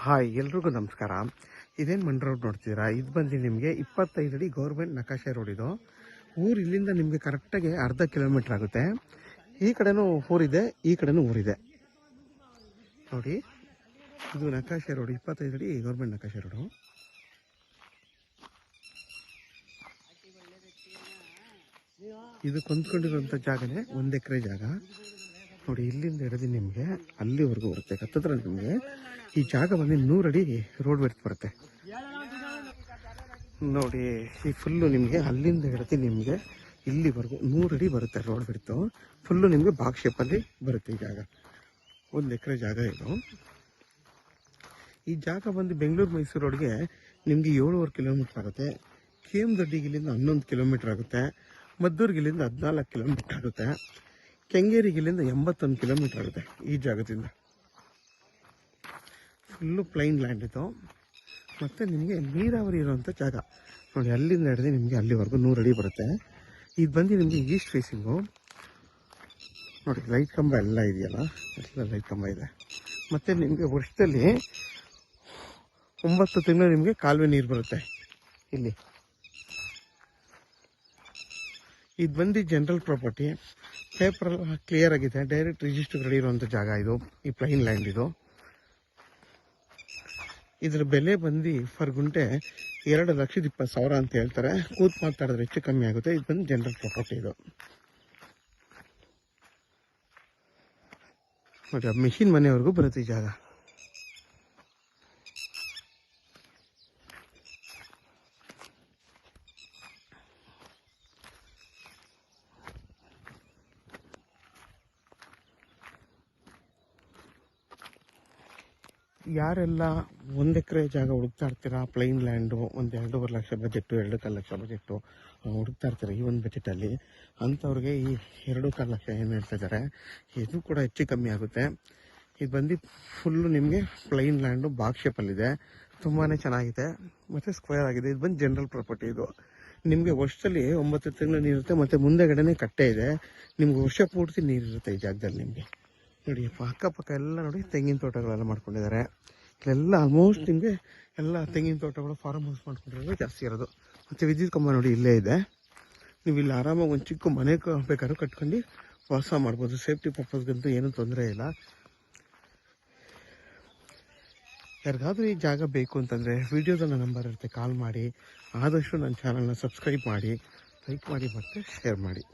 Hi ಎಲ್ರಿಗೂ ನಮಸ್ಕಾರ. ಇದೇನು ಮಣ್ ರೋಡ್ ನೋಡ್ತಿದ್ದೀರಾ? ಇದು ಬಂದು ನಿಮಗೆ 25 ಅಡಿ ಗೌರ್ಮೆಂಟ್ ನಕಾಶೆ ರೋಡ್. ಇದು ಊರು ಇಲ್ಲಿಂದ ನಿಮಗೆ ಕರೆಕ್ಟಾಗಿ ಅರ್ಧ ಕಿಲೋಮೀಟ್ರ್ ಆಗುತ್ತೆ. ಈ ಕಡೆನೂ ಊರಿದೆ, ಈ ಕಡೆನೂ ಊರಿದೆ ನೋಡಿ. ಇದು ನಕಾಶೆ ರೋಡ್, 25 ಅಡಿ ಗೌರ್ಮೆಂಟ್ ನಕಾಶೆ ರೋಡು. ಇದು ಕೊಂದ್ಕೊಂಡಿರುವಂಥ ಜಾಗನೇ 1 ಎಕರೆ ಜಾಗ ನೋಡಿ. ಇಲ್ಲಿಂದ ಹಿಡಿದು ನಿಮಗೆ ಅಲ್ಲಿವರೆಗೂ ಬರುತ್ತೆ. ಹತ್ತತ್ರ ನಿಮಗೆ ಈ ಜಾಗ ಬಂದು 100 ಅಡಿ ರೋಡ್ ಬೆರ್ತ್ ಬರುತ್ತೆ ನೋಡಿ. ಈ ಫುಲ್ಲು ನಿಮಗೆ ಅಲ್ಲಿಂದ ಹಿಡಿದು ನಿಮಗೆ ಇಲ್ಲಿವರೆಗೂ 100 ಅಡಿ ಬರುತ್ತೆ ರೋಡ್ ಬೆರ್ತು. ಫುಲ್ಲು ನಿಮಗೆ ಬಾಕ್ಸ್ ಶೇಪಲ್ಲಿ ಬರುತ್ತೆ ಈ ಜಾಗ. 1 ಎಕರೆ ಜಾಗ ಇದು. ಈ ಜಾಗ ಬಂದು ಬೆಂಗಳೂರು ಮೈಸೂರು ರೋಡ್ಗೆ ನಿಮಗೆ 7.5 ಕಿಲೋಮೀಟ್ರ್ ಆಗುತ್ತೆ. KM ದೊಡ್ಡಿಗಿಲ್ಲಿಂದ 11 ಕಿಲೋಮೀಟ್ರ್ ಆಗುತ್ತೆ. ಮದ್ದೂರ್ಗಿಲ್ಲಿಂದ 14 ಕಿಲೋಮೀಟ್ರ್ ಆಗುತ್ತೆ. ಕೆಂಗೇರಿಗಿಲ್ಲಿಂದ 81 ಕಿಲೋಮೀಟ್ರ್ ಆಗುತ್ತೆ ಈ ಜಾಗದಿಂದ. ಫುಲ್ಲು ಪ್ಲೈನ್ ಲ್ಯಾಂಡ್ ಇದು. ಮತ್ತು ನಿಮಗೆ ನೀರಾವರಿ ಇರುವಂಥ ಜಾಗ ನೋಡಿ. ಅಲ್ಲಿಂದ ಹಿಡಿದು ನಿಮಗೆ ಅಲ್ಲಿವರೆಗೂ 100 ಅಡಿ ಬರುತ್ತೆ. ಇದು ಬಂದು ನಿಮಗೆ ಈಸ್ಟ್ ಫೇಸಿಂಗು ನೋಡಿ. ಲೈಟ್ ಕಂಬ ಎಲ್ಲ ಇದೆಯಲ್ಲ, ಎಲ್ಲ ಲೈಟ್ ಕಂಬ ಇದೆ. ಮತ್ತು ನಿಮಗೆ ವರ್ಷದಲ್ಲಿ 9 ತಿಂಗಳು ನಿಮಗೆ ಕಾಲುವೆ ನೀರು ಬರುತ್ತೆ ಇಲ್ಲಿ. ಇದು ಬಂದು ಜನರಲ್ ಪ್ರಾಪರ್ಟಿ, ಪೇಪರ್ ಕ್ಲಿಯರ್ ಆಗಿದೆ. ಡೈರೆಕ್ಟ್ ರಿಜಿಸ್ಟರ್ ರೆಡಿ ಇರುವಂಥ ಜಾಗ ಇದು. ಈ ಪ್ಲೈನ್ ಲ್ಯಾಂಡ್ ಇದು. ಇದರ ಬೆಲೆ ಬಂದು ಫರ್ ಗುಂಟೆ 2,20,000 ಅಂತ ಹೇಳ್ತಾರೆ. ಕೂತ್ ಮಾತಾಡಿದ್ರೆ ಹೆಚ್ಚು ಕಮ್ಮಿ ಆಗುತ್ತೆ. ಇದು ಬಂದು ಜನರಲ್ ಪ್ರಾಪರ್ಟಿ ಇದು ನೋಡಿ. ಮಿಷಿನ್ ಮನೆವರೆಗೂ ಬರುತ್ತೆ ಈ ಜಾಗ. ಯಾರೆಲ್ಲ 1 ಎಕರೆ ಜಾಗ ಹುಡುಕ್ತಾ ಇರ್ತೀರಾ, ಪ್ಲೈನ್ ಲ್ಯಾಂಡು, ಒಂದು 2.5 ಲಕ್ಷ ಬಜೆಟ್ಟು, 2.25 ಲಕ್ಷ ಬಜೆಟ್ಟು ಹುಡುಕ್ತಾ ಇರ್ತೀರ ಈ ಒಂದು ಬಜೆಟಲ್ಲಿ, ಅಂಥವ್ರಿಗೆ ಈ 2.25 ಲಕ್ಷ ಏನು ಹೇಳ್ತಾ ಇದ್ದಾರೆ ಇದು ಕೂಡ ಹೆಚ್ಚು ಕಮ್ಮಿ ಆಗುತ್ತೆ. ಇದು ಬಂದು ಫುಲ್ಲು ನಿಮಗೆ ಪ್ಲೈನ್ ಲ್ಯಾಂಡು, ಬಾಕ್ಸ್ ಶೇಪಲ್ಲಿದೆ. ತುಂಬಾ ಚೆನ್ನಾಗಿದೆ ಮತ್ತು ಸ್ಕ್ವೇರ್ ಆಗಿದೆ. ಇದು ಬಂದು ಜನರಲ್ ಪ್ರಾಪರ್ಟಿ. ಇದು ನಿಮಗೆ ವರ್ಷದಲ್ಲಿ 9 ತಿಂಗಳು ನೀರಿರುತ್ತೆ. ಮತ್ತು ಮುಂದೆಗಡೆನೇ ಕಟ್ಟೆ ಇದೆ. ನಿಮ್ಗೆ ವರ್ಷ ಪೂರ್ತಿ ನೀರಿರುತ್ತೆ ಈ ಜಾಗದಲ್ಲಿ. ನಿಮಗೆ ನೋಡಿ ಅಕ್ಕಪಕ್ಕ ಎಲ್ಲ ನೋಡಿ ತೆಂಗಿನ ತೋಟಗಳೆಲ್ಲ ಮಾಡ್ಕೊಂಡಿದ್ದಾರೆ. ಇಲ್ಲೆಲ್ಲ ಆಲ್ಮೋಸ್ಟ್ ನಿಮಗೆ ಎಲ್ಲ ತೆಂಗಿನ ತೋಟಗಳು, ಫಾರ್ಮ್ ಹೌಸ್ ಮಾಡ್ಕೊಂಡಿರೋದು ಜಾಸ್ತಿ ಇರೋದು. ಮತ್ತು ವಿದ್ಯುತ್ ಕಂಬ ನೋಡಿ ಇಲ್ಲೇ ಇದೆ. ನೀವು ಇಲ್ಲಿ ಆರಾಮಾಗಿ ಒಂದು ಚಿಕ್ಕ ಮನೆ ಬೇಕಾದ್ರೂ ಕಟ್ಕೊಂಡು ವಾಸ ಮಾಡ್ಬೋದು. ಸೇಫ್ಟಿ ಪರ್ಪಸ್ಗಂತೂ ಏನೂ ತೊಂದರೆ ಇಲ್ಲ. ಯಾರಿಗಾದ್ರೂ ಈ ಜಾಗ ಬೇಕು ಅಂತಂದರೆ ವಿಡಿಯೋದಲ್ಲಿ ನಂಬರ್ ಇರುತ್ತೆ, ಕಾಲ್ ಮಾಡಿ. ಆದಷ್ಟು ನನ್ನ ಚಾನಲ್ನ ಸಬ್ಸ್ಕ್ರೈಬ್ ಮಾಡಿ, ಲೈಕ್ ಮಾಡಿ ಮತ್ತು ಶೇರ್ ಮಾಡಿ.